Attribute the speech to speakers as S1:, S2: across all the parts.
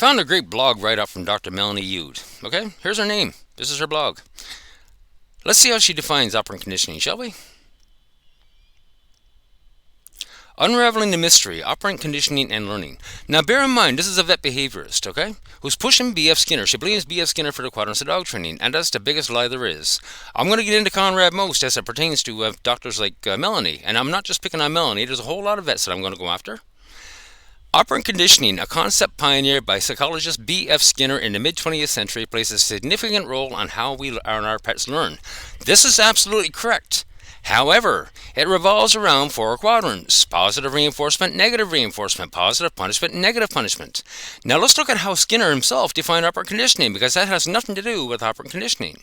S1: Found a great blog write-up from Dr. Melanie Uhde. Okay, here's her name. This is her blog. Let's see how she defines operant conditioning, shall we? Unraveling the mystery, operant conditioning and learning. Now bear in mind, this is a vet behaviorist, okay? Who's pushing B.F. Skinner. She blames B.F. Skinner for the quadrants of dog training, and that's the biggest lie there is. I'm going to get into Conrad most as it pertains to doctors like Melanie, and I'm not just picking on Melanie, there's a whole lot of vets that I'm going to go after. Operant conditioning, a concept pioneered by psychologist B.F. Skinner in the mid-20th century, plays a significant role on how we and our pets learn. This is absolutely correct. However, it revolves around four quadrants: positive reinforcement, negative reinforcement, positive punishment, negative punishment. Now let's look at how Skinner himself defined operant conditioning, because that has nothing to do with operant conditioning.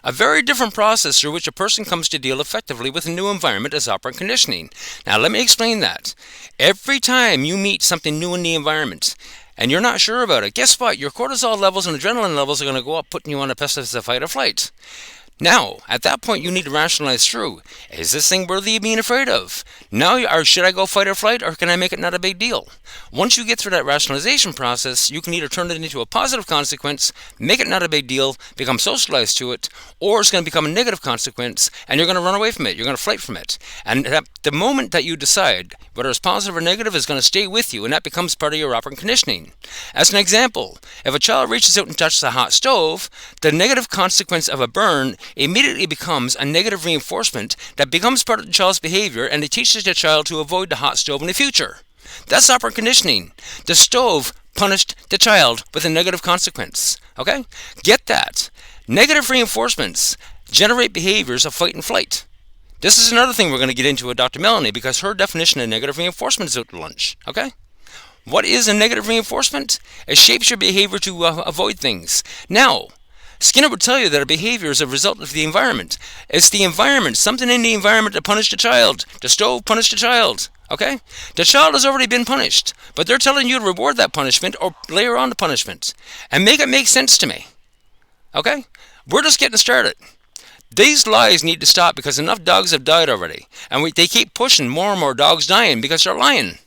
S1: A very different process through which a person comes to deal effectively with a new environment is operant conditioning. Now let me explain that. Every time you meet something new in the environment, and you're not sure about it, guess what? Your cortisol levels and adrenaline levels are going to go up, putting you on a precipice of fight or flight. Now, at that point, you need to rationalize through, is this thing worthy of being afraid of? Now, or should I go fight or flight, or can I make it not a big deal? Once you get through that rationalization process, you can either turn it into a positive consequence, make it not a big deal, become socialized to it, or it's going to become a negative consequence, and you're going to run away from it, you're going to flight from it. And the moment that you decide whether it's positive or negative is going to stay with you, and that becomes part of your operant conditioning. As an example, if a child reaches out and touches a hot stove, the negative consequence of a burn immediately becomes a negative reinforcement that becomes part of the child's behavior, and it teaches the child to avoid the hot stove in the future. That's operant conditioning. The stove punished the child with a negative consequence. Okay? Get that. Negative reinforcements generate behaviors of fight and flight. This is another thing we're going to get into with Dr. Melanie, because her definition of negative reinforcement is out to lunch. Okay? What is a negative reinforcement? It shapes your behavior to avoid things. Now, Skinner would tell you that a behavior is a result of the environment. It's the environment, something in the environment that punished the child. The stove punished the child. Okay? The child has already been punished, but they're telling you to reward that punishment or layer on the punishment and make it make sense to me. Okay? We're just getting started. These lies need to stop, because enough dogs have died already, and they keep pushing more and more dogs dying because they're lying.